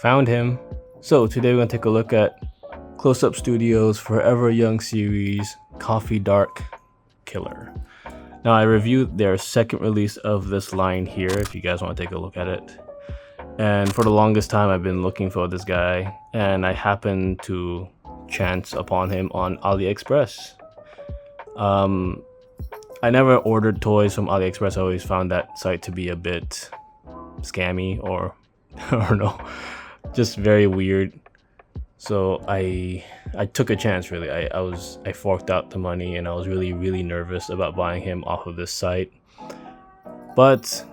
Found him. So today we're gonna take a look at Close Up Studios Forever Young series Coffee Dark Killer. Now I reviewed their second release of this line here if you guys want to take a look at it. And for the longest time I've been looking for this guy, and I happened to chance upon him on AliExpress. I never ordered toys from AliExpress. I always found that site to be a bit scammy or I don't know, just very weird. So I took a chance really. I forked out the money and I was really nervous about buying him off of this site. But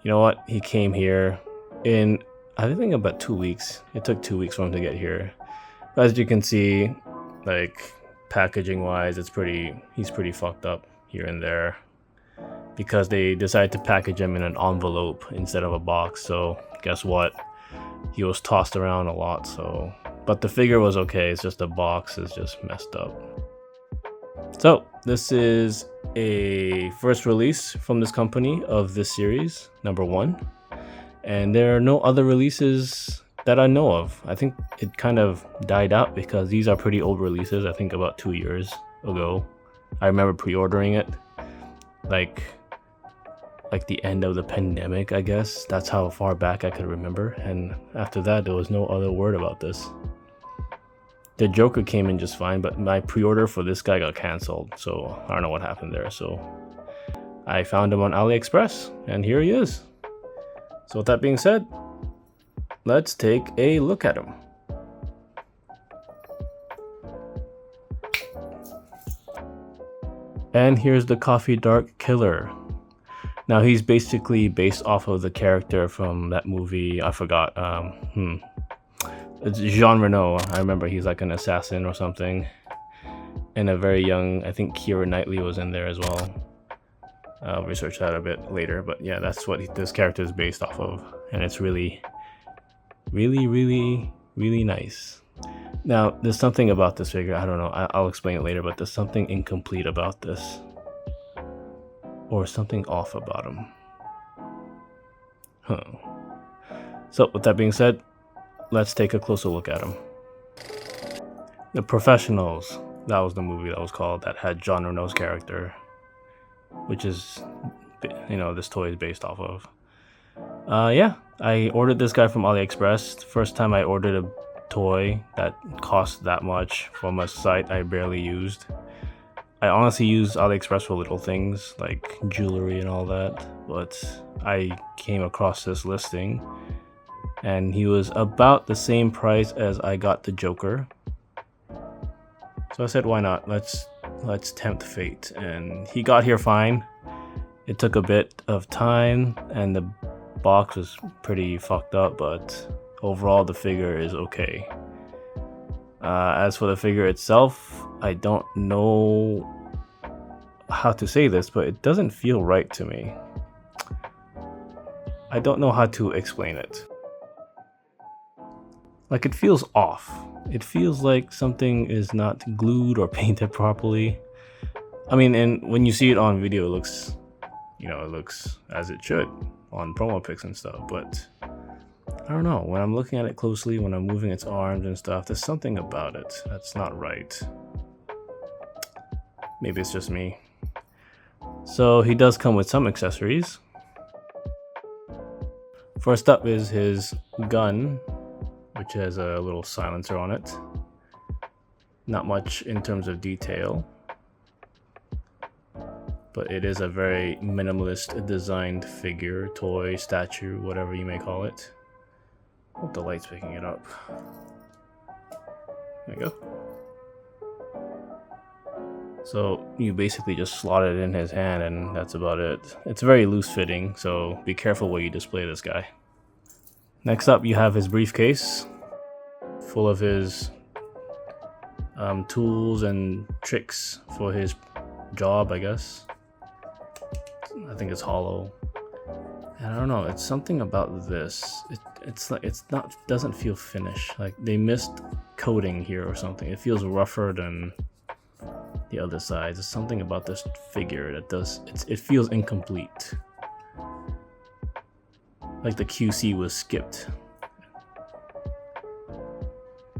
you know what? He came here in I think about 2 weeks. It took 2 weeks for him to get here. As you can see, like packaging wise, he's pretty fucked up here and there because they decided to package him in an envelope instead of a box. So guess what? He was tossed around a lot. So, but the figure was okay. It's just the box is just messed up. So this is a first release from this company of this series, number 1. And there are no other releases that I know of. I think it kind of died out because these are pretty old releases. I think about 2 years ago. I remember pre-ordering it like the end of the pandemic, I guess. That's how far back I could remember. And after that, there was no other word about this. The Joker came in just fine, but my pre-order for this guy got canceled. So I don't know what happened there. So I found him on AliExpress and here he is. So with that being said, let's take a look at him. And here's the Coffee Dark Killer. Now he's basically based off of the character from that movie. I forgot. It's Jean Reno. I remember he's like an assassin or something. And a very young, I think Keira Knightley was in there as well. I'll research that a bit later, but yeah, that's what this character is based off of, and it's really nice. Now, there's something about this figure, I don't know, I'll explain it later, but there's something incomplete about this, or something off about him. So, with that being said, let's take a closer look at him. The Professionals, that was the movie that was called, that had Jean Reno's character, which is, you know, this toy is based off of. Yeah, I ordered this guy from AliExpress. First time I ordered a toy that cost that much from a site I barely used. I honestly use AliExpress for little things like jewelry and all that, but I came across this listing and he was about the same price as I got the Joker. So I said, why not? Let's tempt fate. And he got here fine. It took a bit of time and the box was pretty fucked up, but overall the figure is okay. As for the figure itself, I don't know how to say this, but it doesn't feel right to me. I don't know how to explain it. Like, it feels off. It feels like something is not glued or painted properly. I mean, and when you see it on video, it looks, you know, it looks as it should on promo pics and stuff, but I don't know. When I'm looking at it closely, when I'm moving its arms and stuff, there's something about it that's not right. Maybe it's just me. So he does come with some accessories. First up is his gun, which has a little silencer on it. Not much in terms of detail, but it is a very minimalist designed figure, toy, statue, whatever you may call it. Hope the light's picking it up. There you go. So you basically just slot it in his hand and that's about it. It's very loose fitting, so be careful where you display this guy. Next up, you have his briefcase full of his tools and tricks for his job, I guess. I think it's hollow. And I don't know, it's something about this. Doesn't feel finished. Like they missed coating here or something. It feels rougher than the other side. There's something about this figure that it feels incomplete. Like the QC was skipped.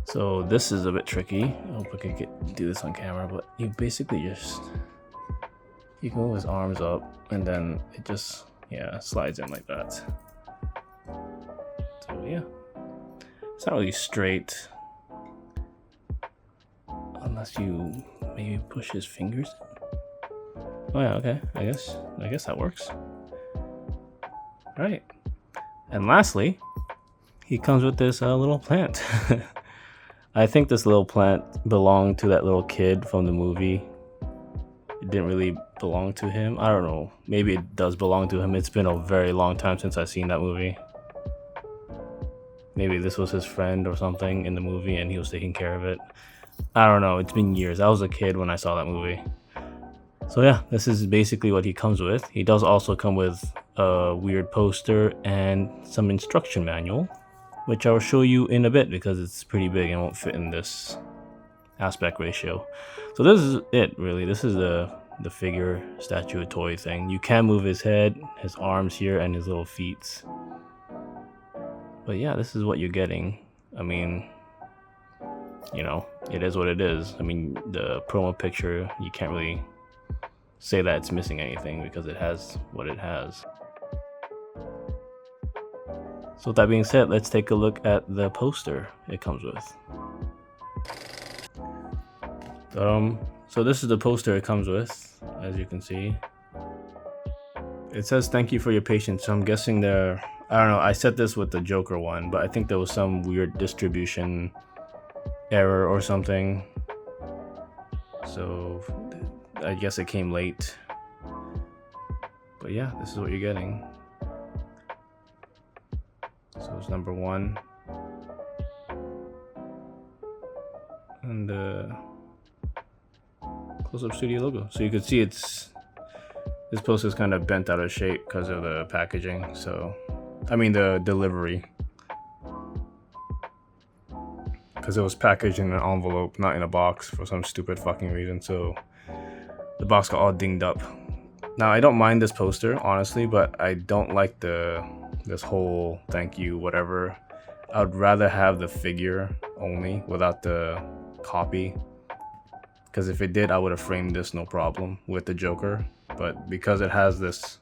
So this is a bit tricky. I hope I can do this on camera, but you basically you can move his arms up and then it just slides in like that. So yeah, it's not really straight unless you maybe push his fingers in. Oh yeah, okay, I guess that works. All right, and lastly, he comes with this little plant. I think this little plant belonged to that little kid from the movie. It didn't really belong to him. I don't know. Maybe it does belong to him. It's been a very long time since I've seen that movie. Maybe this was his friend or something in the movie and he was taking care of it. I don't know. It's been years. I was a kid when I saw that movie. So yeah, this is basically what he comes with. He does also come with a weird poster and some instruction manual, which I'll show you in a bit because it's pretty big and won't fit in this aspect ratio. So this is it, really. This is the figure statue toy thing. You can move his head, his arms here, and his little feet. But yeah, this is what you're getting. I mean, you know, it is what it is. I mean, the promo picture, you can't really say that it's missing anything because it has what it has. So with that being said, let's take a look at the poster it comes with. So this is the poster it comes with, as you can see. It says thank you for your patience. So I'm guessing I don't know, I set this with the Joker one, but I think there was some weird distribution error or something. So I guess it came late. But yeah, this is what you're getting. So it's number 1. And close-up studio logo. So you can see this poster is kind of bent out of shape because of the packaging. So, I mean the delivery. Because it was packaged in an envelope, not in a box for some stupid fucking reason. So the box got all dinged up. Now I don't mind this poster, honestly, but I don't like this whole thank you whatever. I would rather have the figure only without the copy. Because if it did, I would have framed this no problem with the Joker. But because it has this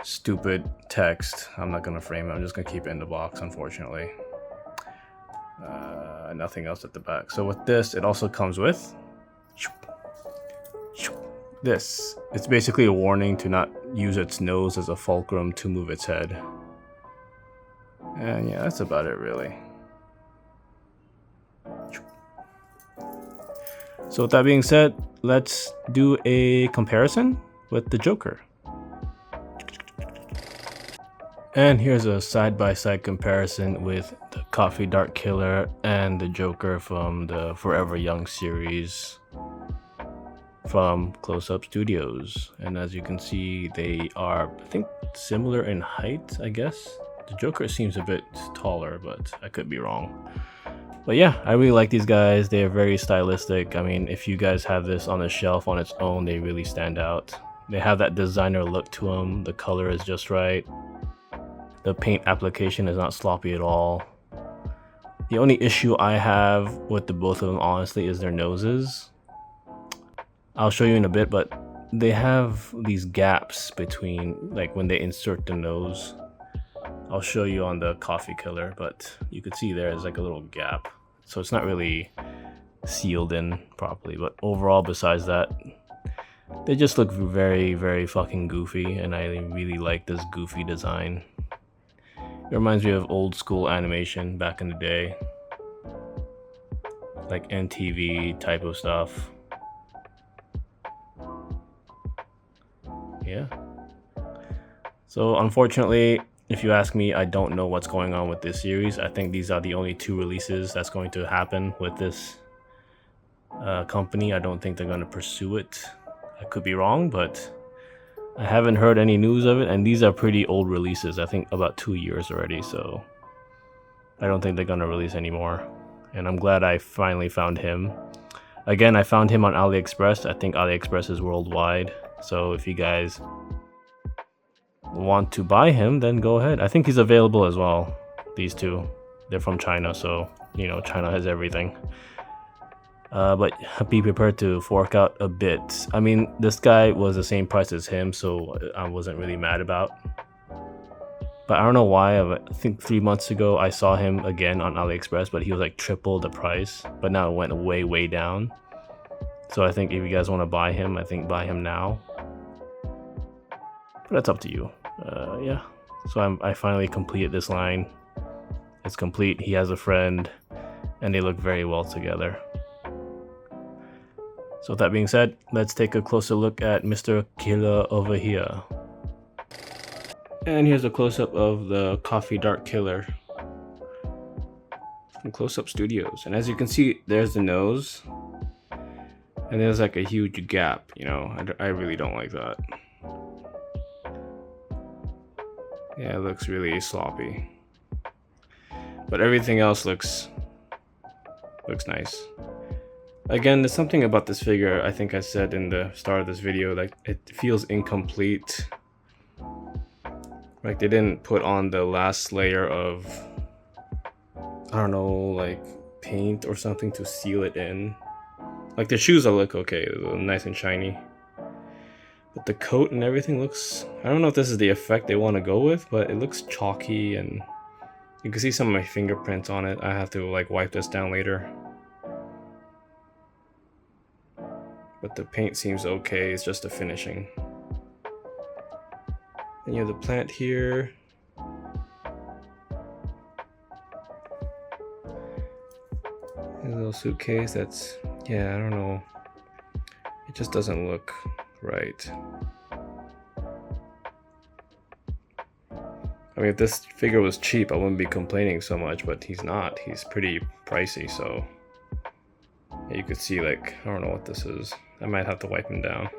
stupid text, I'm not going to frame it. I'm just going to keep it in the box, unfortunately. Nothing else at the back. So with this, it also comes with this. It's basically a warning to not use its nose as a fulcrum to move its head. And yeah, that's about it, really. So with that being said, let's do a comparison with the Joker. And here's a side-by-side comparison with the Coffee Dark Killer and the Joker from the Forever Young series from Close-Up Studios. And as you can see, they are, I think, similar in height, I guess. The Joker seems a bit taller, but I could be wrong. But yeah, I really like these guys. They are very stylistic. I mean, if you guys have this on the shelf on its own, they really stand out. They have that designer look to them. The color is just right. The paint application is not sloppy at all. The only issue I have with the both of them, honestly, is their noses. I'll show you in a bit, but they have these gaps between, like, when they insert the nose. I'll show you on the Coffee Killer, but you could see there's like a little gap. So it's not really sealed in properly. But overall, besides that, they just look very, very fucking goofy. And I really like this goofy design. It reminds me of old school animation back in the day. Like MTV type of stuff. Yeah. So unfortunately, if you ask me, I don't know what's going on with this series. I think these are the only 2 releases that's going to happen with this company. I don't think they're going to pursue it. I could be wrong, but I haven't heard any news of it. And these are pretty old releases. I think about 2 years already. So I don't think they're going to release anymore. And I'm glad I finally found him. Again, I found him on AliExpress. I think AliExpress is worldwide. So if you guys want to buy him, then go ahead. I think he's available as well, these 2. they're from China, so you know China has everything. But be prepared to fork out a bit. I mean, this guy was the same price as him, so I wasn't really mad about. But I don't know why. I think 3 months ago I saw him again on AliExpress, but he was like triple the price. But now it went way down. So I think if you guys want to buy him, I think buy him now. But that's up to you. Yeah. So I finally completed this line. It's complete. He has a friend, and they look very well together. So with that being said, let's take a closer look at Mr. Killer over here. And here's a close-up of the Coffee Dark Killer from Close Up Studios. And as you can see, there's the nose. And there's like a huge gap, you know. I really don't like that. Yeah, it looks really sloppy. But everything else looks nice. Again, there's something about this figure, I think I said in the start of this video, like it feels incomplete. Like they didn't put on the last layer of, I don't know, like paint or something to seal it in. Like the shoes will look okay, they're nice and shiny. But the coat and everything looks, I don't know if this is the effect they want to go with, but it looks chalky and you can see some of my fingerprints on it. I have to like wipe this down later. But the paint seems okay, it's just the finishing. And you have the plant here. A little suitcase that's, yeah, I don't know. It just doesn't look right. I mean, if this figure was cheap, I wouldn't be complaining so much, but he's not. He's pretty pricey, so yeah, you could see, like, I don't know what this is. I might have to wipe him down.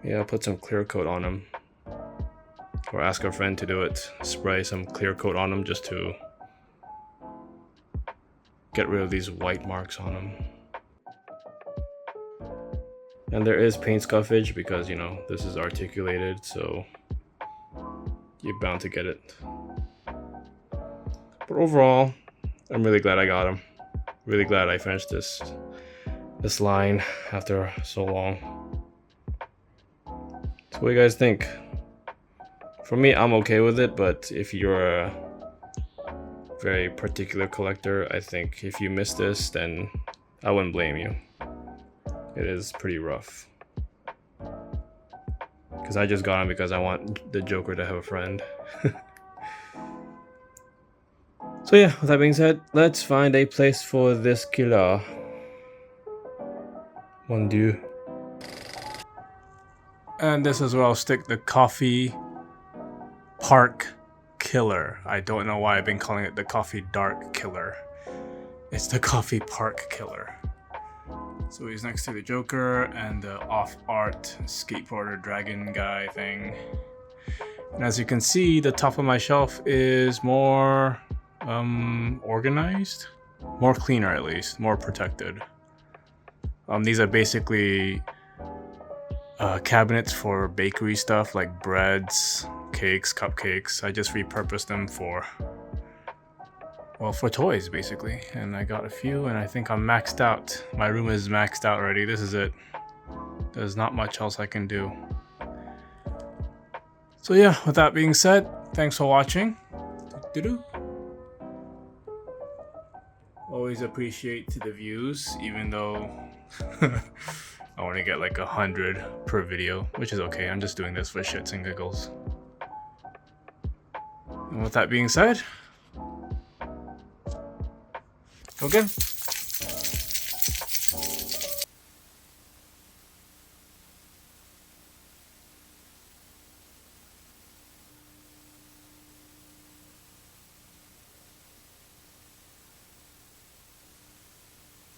Yeah, I'll put some clear coat on him. Or ask a friend to do it. Spray some clear coat on him just to get rid of these white marks on him. And there is paint scuffage because, you know, this is articulated, so you're bound to get it. But overall, I'm really glad I got him. Really glad I finished this line after so long. So what do you guys think? For me, I'm okay with it, but if you're a very particular collector, I think if you miss this, then I wouldn't blame you. It is pretty rough. Because I just got him because I want the Joker to have a friend. So yeah, with that being said, let's find a place for this killer. Mon Dieu. And this is where I'll stick the Coffee Park Killer. I don't know why I've been calling it the Coffee Dark Killer. It's the Coffee Park Killer. So he's next to the Joker and the off-art skateboarder dragon guy thing. And as you can see, the top of my shelf is more organized, more cleaner at least, more protected. These are basically cabinets for bakery stuff like breads, cakes, cupcakes. I just repurposed them for, well, for toys basically. And I got a few and I think I'm maxed out. My room is maxed out already. This is it. There's not much else I can do. So yeah, with that being said, thanks for watching. Always appreciate the views, even though I want to get like 100 per video, which is okay. I'm just doing this for shits and giggles. And with that being said, go again.